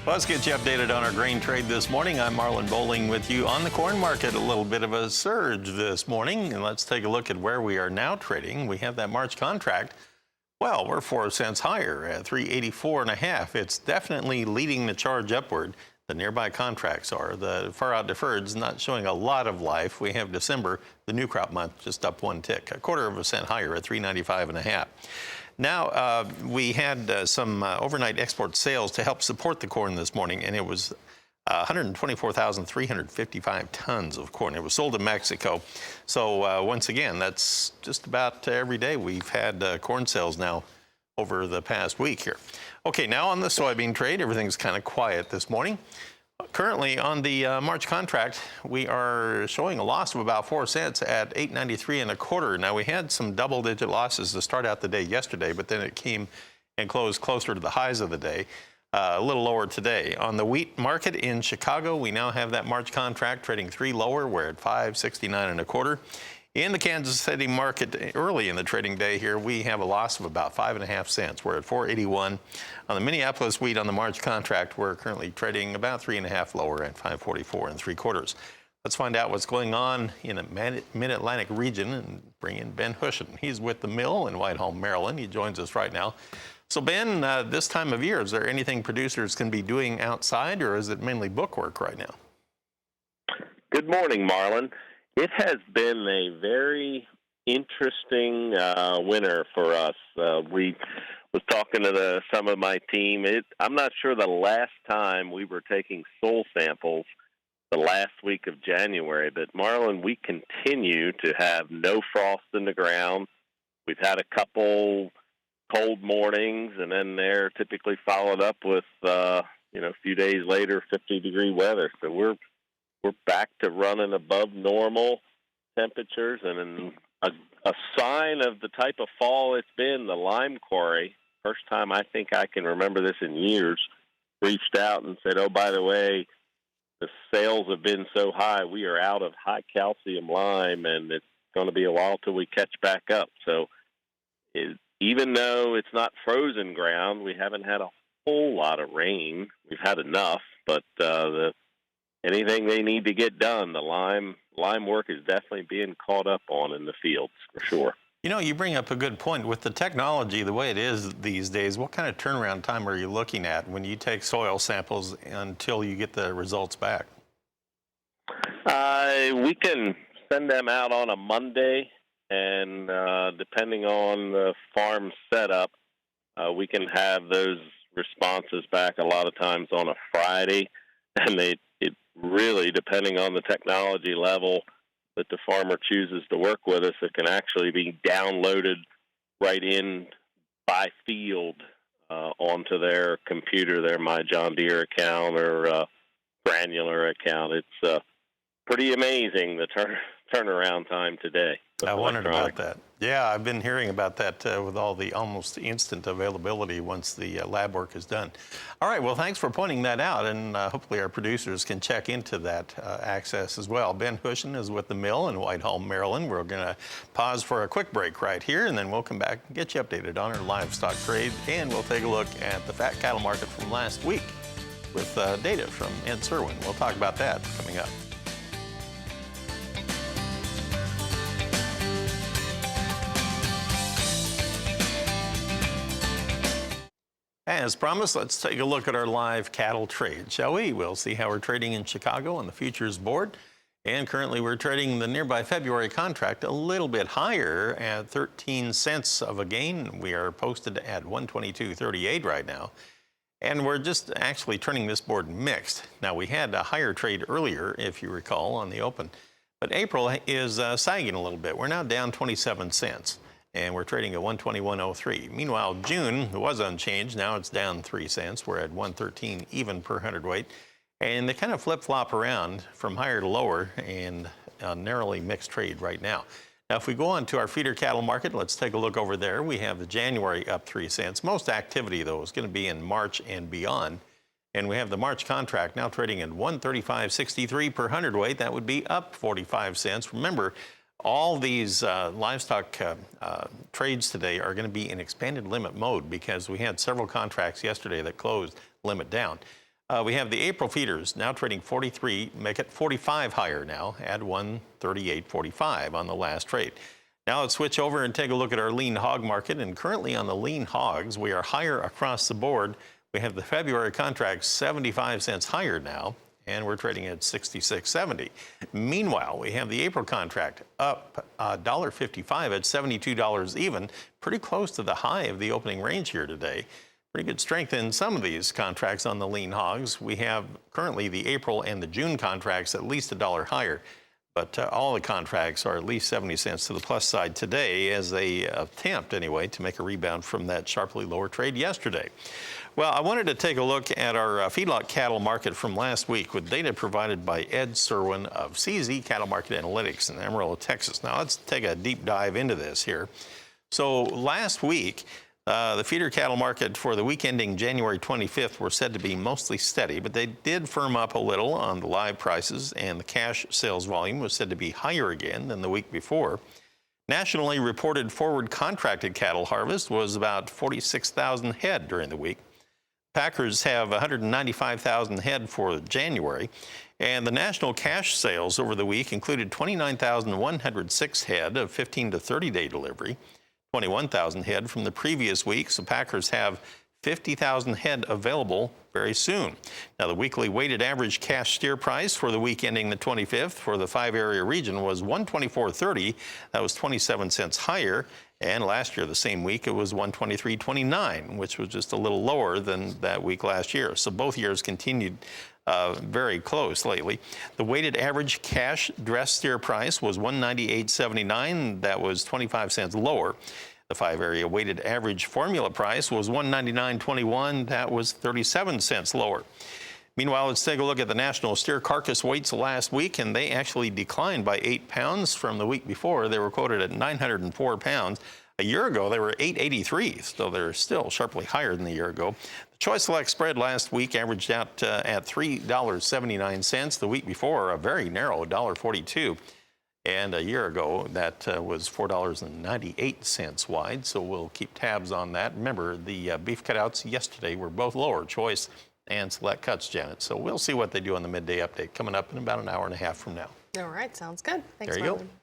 Well, let's get you updated on our grain trade this morning. I'm Marlin Bohling with you on the corn market. A little bit of a surge this morning, and let's take a look at where we are now trading. We have that March contract. Well, we're 4 cents higher at 384.5. It's definitely leading the charge upward. The nearby contracts are. The far out deferred's not showing a lot of life. We have December, the new crop month, just up 1 tick, 1/4 cent higher at 395.5. Now, we had some overnight export sales to help support the corn this morning, and it was 124,355 tons of corn. It was sold to Mexico. So once again, that's just about every day we've had corn sales now over the past week here. Okay, now on the soybean trade, everything's kind of quiet this morning. Currently on the March contract, we are showing a loss of about 4 cents at 893.25. Now, we had some double-digit losses to start out the day yesterday, but then it came and closed closer to the highs of the day, a little lower today. On the wheat market in Chicago, we now have that March contract trading 3 lower. We're at 569.25. In the Kansas City market early in the trading day here, we have a loss of about 5.5 cents. We're at 481. On the Minneapolis wheat on the March contract, we're currently trading about 3.5 lower at 544.75. Let's find out what's going on in the Mid-Atlantic region and bring in Ben Hushon. He's with the mill in Whitehall, Maryland. He joins us right now. So Ben, this time of year, is there anything producers can be doing outside, or is it mainly bookwork right now? Good morning, Marlin. It has been a very interesting winter for us. We was talking to some of my team. I'm not sure the last time we were taking soil samples the last week of January, but Marlin, we continue to have no frost in the ground. We've had a couple cold mornings, and then they're typically followed up with, a few days later, 50-degree weather. So we're back to running above normal temperatures, and a sign of the type of fall it's been. The lime quarry, first time I think I can remember this in years, reached out and said, oh, by the way, the sales have been so high, we are out of high calcium lime, and it's going to be a while till we catch back up. So even though it's not frozen ground, we haven't had a whole lot of rain. We've had enough, but anything they need to get done, the lime work is definitely being caught up on in the fields, for sure. You know, you bring up a good point. With the technology the way it is these days, what kind of turnaround time are you looking at when you take soil samples until you get the results back? We can send them out on a Monday, and depending on the farm setup, we can have those responses back a lot of times on a Friday, and it really, depending on the technology level that the farmer chooses to work with us, it can actually be downloaded right in by field onto their computer, their My John Deere account or granular account. It's pretty amazing, the turnaround time today. I wondered about that. Yeah, I've been hearing about that with all the almost instant availability once the lab work is done. All right, well, thanks for pointing that out, and hopefully our producers can check into that access as well. Ben Hushon is with the mill in Whitehall, Maryland. We're going to pause for a quick break right here, and then we'll come back and get you updated on our livestock trade, and we'll take a look at the fat cattle market from last week with data from Ed Serwin. We'll talk about that coming up. As promised, let's take a look at our live cattle trade, shall we? We'll see how we're trading in Chicago on the futures board. And currently we're trading the nearby February contract a little bit higher at 13 cents of a gain. We are posted at 122.38 right now. And we're just actually turning this board mixed. Now, we had a higher trade earlier, if you recall, on the open. But April is sagging a little bit. We're now down 27 cents. And we're trading at 121.03. Meanwhile, June was unchanged. Now it's down 3 cents. We're at 113 even per hundredweight. And they kind of flip-flop around from higher to lower and a narrowly mixed trade right now. Now, if we go on to our feeder cattle market, let's take a look over there. We have the January up 3 cents. Most activity, though, is going to be in March and beyond. And we have the March contract now trading at 135.63 per hundredweight. That would be up 45 cents. Remember, all these livestock trades today are going to be in expanded limit mode because we had several contracts yesterday that closed limit down. We have the April feeders now trading 43, make it 45 higher now at 138.45 on the last trade. Now let's switch over and take a look at our lean hog market. And currently on the lean hogs, we are higher across the board. We have the February contract 75 cents higher now, and we're trading at 66.70. Meanwhile, we have the April contract up $1.55 at $72 even, pretty close to the high of the opening range here today. Pretty good strength in some of these contracts on the lean hogs. We have currently the April and the June contracts at least $1 higher. But all the contracts are at least 70 cents to the plus side today as they attempt, anyway, to make a rebound from that sharply lower trade yesterday. Well, I wanted to take a look at our feedlot cattle market from last week with data provided by Ed Serwin of CZ Cattle Market Analytics in Amarillo, Texas. Now, let's take a deep dive into this here. So last week, the feeder cattle market for the week ending January 25th were said to be mostly steady, but they did firm up a little on the live prices, and the cash sales volume was said to be higher again than the week before. Nationally reported forward contracted cattle harvest was about 46,000 head during the week. Packers have 195,000 head for January, and the national cash sales over the week included 29,106 head of 15 to 30-day delivery. 21,000 head from the previous week, so Packers have 50,000 head available very soon. Now, the weekly weighted average cash steer price for the week ending the 25th for the 5-area region was $124.30. That was 27 cents higher, and last year, the same week, it was $123.29, which was just a little lower than that week last year. So both years continued very close lately. The weighted average cash dress steer price was $198.79. That was 25 cents lower. The 5-area weighted average formula price was $199.21. That was 37 cents lower. Meanwhile, let's take a look at the national steer carcass weights last week, and they actually declined by 8 pounds from the week before. They were quoted at 904 pounds. A year ago, they were 883, so they're still sharply higher than a year ago. The Choice Select spread last week averaged out at $3.79. The week before, a very narrow $1.42. And a year ago, that was $4.98 wide, so we'll keep tabs on that. Remember, the beef cutouts yesterday were both lower, Choice and Select cuts, Janet. So we'll see what they do on the midday update coming up in about an hour and a half from now. All right, sounds good. Thanks, there you Marlin. go.